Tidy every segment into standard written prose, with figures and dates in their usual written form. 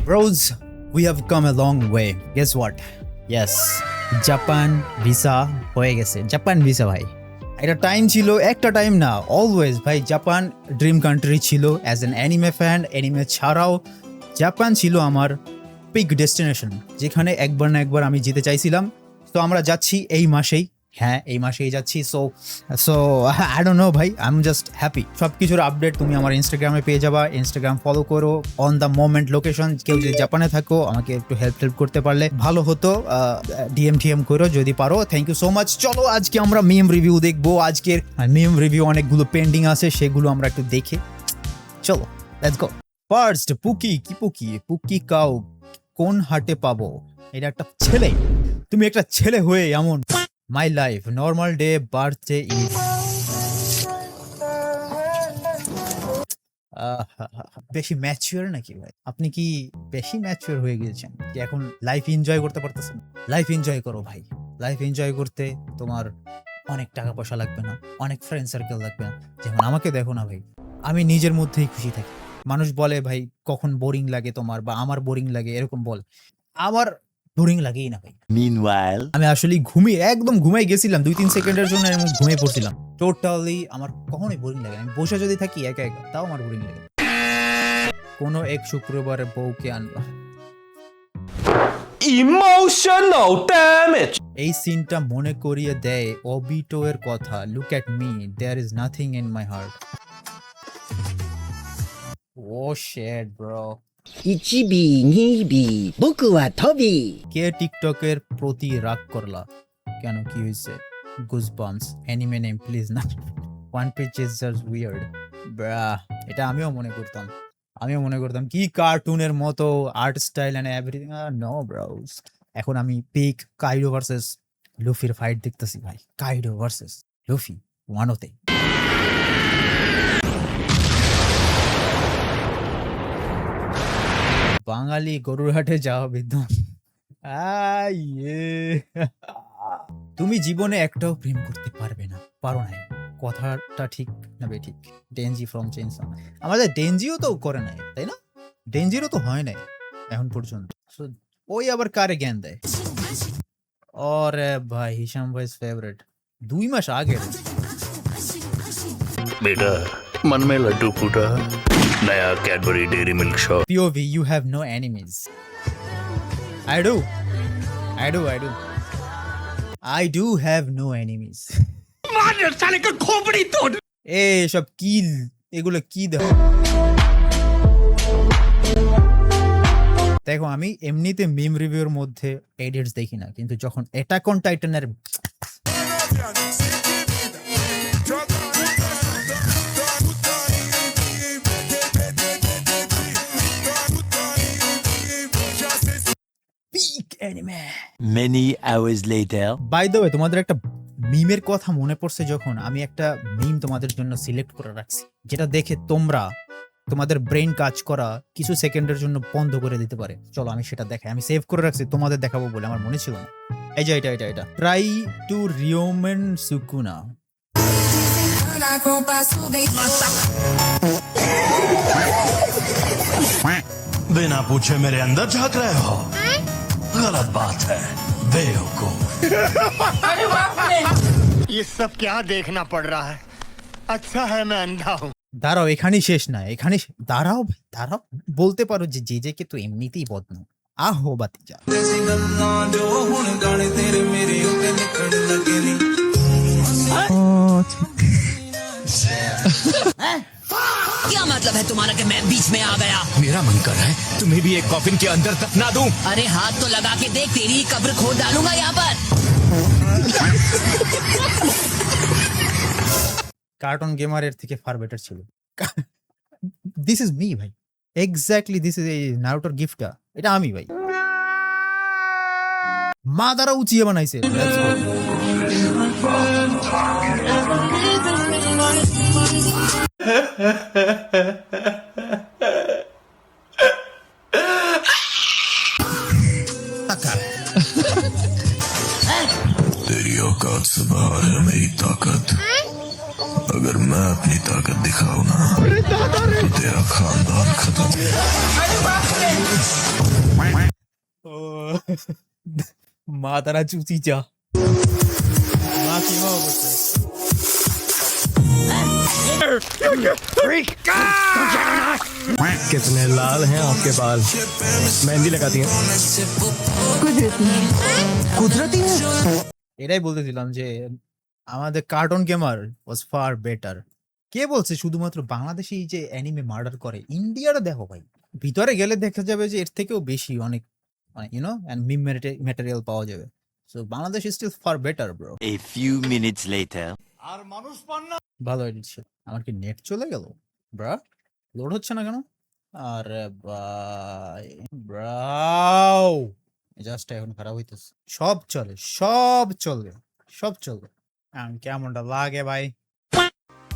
Bros, we have come a long way. Guess what? Yes, Japan visa হয়ে গেছে। Japan visa ভাই, একটা time ছিল, একটা টাইম না, অলওয়েজ ভাই জাপান ড্রিম কান্ট্রি ছিল। As an anime fan, anime ছাড়াও জাপান ছিল আমার পিক ডেস্টিনেশন, যেখানে একবার না একবার আমি যেতে চাইছিলাম। তো আমরা যাচ্ছি এই মাসেই, হ্যাঁ এই মাসেই যাচ্ছি। সো আই ডোন্ট নো ভাই, আই এম জাস্ট হ্যাপি। সব কিছুর আপডেট তুমি আমার ইনস্টাগ্রামে পেয়ে যাবা। ইনস্টাগ্রাম ফলো করো, অন দ্য মোমেন্ট লোকেশন। কেউ যদি জাপানে থাকো, আমাকে একটু হেল্প করতে পারলে ভালো হতো। ডিএম করো যদি পারো। Thank you so much. চলো আজকে আমরা মিম রিভিউ দেখবো। আজকের মিম রিভিউ অনেকগুলো পেন্ডিং আছে, সেগুলো আমরা একটু দেখে চলো, লেটস গো। ফার্স্ট পুকি কি পুকি কাউ কোন হাটে পাবো? এটা একটা ছেলে, তুমি একটা ছেলে হয়ে এমন। My life normal day birthday is. বেশি ম্যাচিওর নাকি ভাই? আপনি কি বেশি ম্যাচিওর হয়ে গিয়েছেন যে এখন লাইফ এনজয় করতে পারতেছেন? লাইফ এনজয় করো ভাই। লাইফ এনজয় করতে তোমার অনেক টাকা পয়সা লাগবে না, অনেক ফ্রেন্ড সার্কেল লাগবে না। যেমন আমাকে দেখো না ভাই, আমি নিজের মধ্যেই খুশি থাকি। মানুষ বলে ভাই কখন বোরিং লাগে তোমার, বা আমার বোরিং লাগে, এরকম বল। আমার বোরিং লাগেই না ভাই। Meanwhile, আমি আসলে একদম ঘুমাই গেছিলাম 2-3 সেকেন্ডের জন্য, এরকম ঘুমিয়ে পড়ছিলাম। টোটালি আমার কখনোই বোরিং লাগে না। আমি বসে যদি থাকি একা একা, তাও আমার বোরিং লাগে। কোনো এক শুক্রবারে বউকে আনবা। emotional damage. এই সিনটা মনে করিয়ে দেয় অবিটো এর কথা। Look at me, there is nothing in my heart. Oh shit bro. 1B 2B 僕はトビー কে টিকটকের প্রতি রাগ করলা কেন? কি হয়েছে? গুজবাম্পস অ্যানিমে নেম প্লিজ না। One Piece is just weird bro. এটা আমিও মনে করতাম কি কার্টুনের মতো art style and everything. No bros, এখন আমি পিক কাইডো ভার্সেস লুফির ফাইট দেখতেছি ভাই। কাইডো ভার্সেস লুফি ওয়ানোতে। বাঙালি গরুরহাটে যাওয়া বিদ্যমান। তুমি জীবনে একটাও প্রেম করতে পারবে না, পারো নাই। কথাটা ঠিক না বে ঠিক? Denji from chainsaw. আমাদের ডেনজিও তো করে নাই, তাই না? ডেনজিরও তো হয় নাই এখন পর্যন্ত। ওই আবার কারে জ্ঞান দেয়? ওরে ভাই, হিসাম ভাইস ফেভারিট 2 মাস আগে। बेटा मन में लड्डू फूटा, नया Cadbury dairy milk shop. POV, you have no enemies. I do have no enemies. मार साले का खोपड़ी तोड़। সব কি, এগুলো কি দেখো, আমি এমনিতে মিম রিভিউর মধ্যে এডিটস দেখি না, কিন্তু যখন অ্যাটাক অন টাইটানের peak anime. Many hours later. By the way, তোমাদের একটা মিমের কথা মনে পড়ছে যখন, আমি একটা মিম তোমাদের জন্য সিলেক্ট করে রাখছি, যেটা দেখে তোমাদের ব্রেন কাজ করা কিছু সেকেন্ডের জন্য বন্ধ করে দিতে পারে। চলো আমি সেটা দেখাই। আমি সেভ করে রাখছি তোমাদের দেখাবো বলে, আমার মনে ছিল না। এই যে এটা ট্রাই টু রিওমেন সুকুনা। बिना पूछे मेरे अंदर झांक रहे हो, गलत बात है बेवकूफ। ये सब क्या देखना पड़ रहा है? अच्छा है मैं अंधा हूँ। দাঁড়াও, এখানেই শেষ না, দাঁড়াও বলতে পারো যে জেজেকে তো এমনিতেই বদনাম। আহো বাতিজা। क्या मतलब है तुम्हारा कि मैं बीच में आ गया? मेरा मन कर रहा है तुम्हें भी एक कॉफिन के अंदर दफना दूं। अरे हाथ तो लगा के देख, तेरी ही कब्र खोद डालूंगा यहाँ पर। কার্টুন গেমারের থেকে ফার বেটার ছিল। দিস ইজ মি ভাই, এক্স্যাক্টলি দিস ইজ এই নারুটোর গিফটটা, এটা আমি ভাই। মা দ্বারা উঁচিয়ে বানাইছে। तेरी औकात से बाहर है मेरी ताकत। अगर मैं अपनी ताकत दिखाऊं ना, तो तेरा खानदान खत्म। মা তারা চুচি চা মা কি মা বলছে कितने लाल हैं आपके बाल मेहंदी लगाती हैं कुदरती है এটাই বলতেছিলাম যে আমাদের cartoon gamer was far better. কে বলছে শুধুমাত্র বাংলাদেশি যে অ্যানিমে মার্ডার করে, ইন্ডিয়ারও দেখো ভাই, ভিতরে গেলে দেখা যাবে যে এর থেকেও বেশি অনেক ইউনো এন্ড মিম ম্যাটেরিয়াল পাওয়া যাবে। So Bangladesh is still far better bro. A few minutes later. ভালো এডিট ছিল। আমার কি নেট চলে গেল ব্রা? লোড হচ্ছে না কেন? আরে ভাই ব্রাও, জাস্ট এখন খারাপ হইতেছে। সব চলে, সব চলবে, সব চলবে। কেমনটা লাগে ভাই?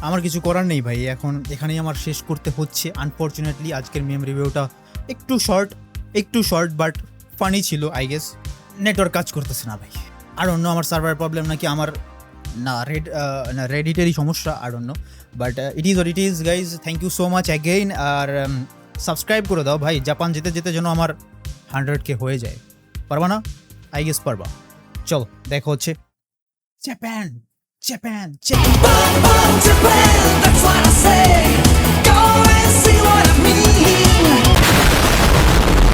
আমার কিছু করার নেই ভাই, এখন এখানেই আমার শেষ করতে হচ্ছে আনফরচুনেটলি। আজকের মেম রিভিউটা একটু শর্ট বাট ফানি ছিল আই গেস। নেটওয়ার্ক কাজ করতেছে না ভাই, আর অন্য আমার সার্ভার প্রবলেম নাকি আমার না রেডিটেরই সমস্যা, আর অন্য but it is it is guys. Thank you so much again. আর সাবস্ক্রাইব করে দাও ভাই, জাপান যেতে যেতে যেন আমার 100K হয়ে যায়। পারবা না? আই গেস পারবা। চলো দেখা হচ্ছে। Japan Japan Japan. Japan, that's what I say.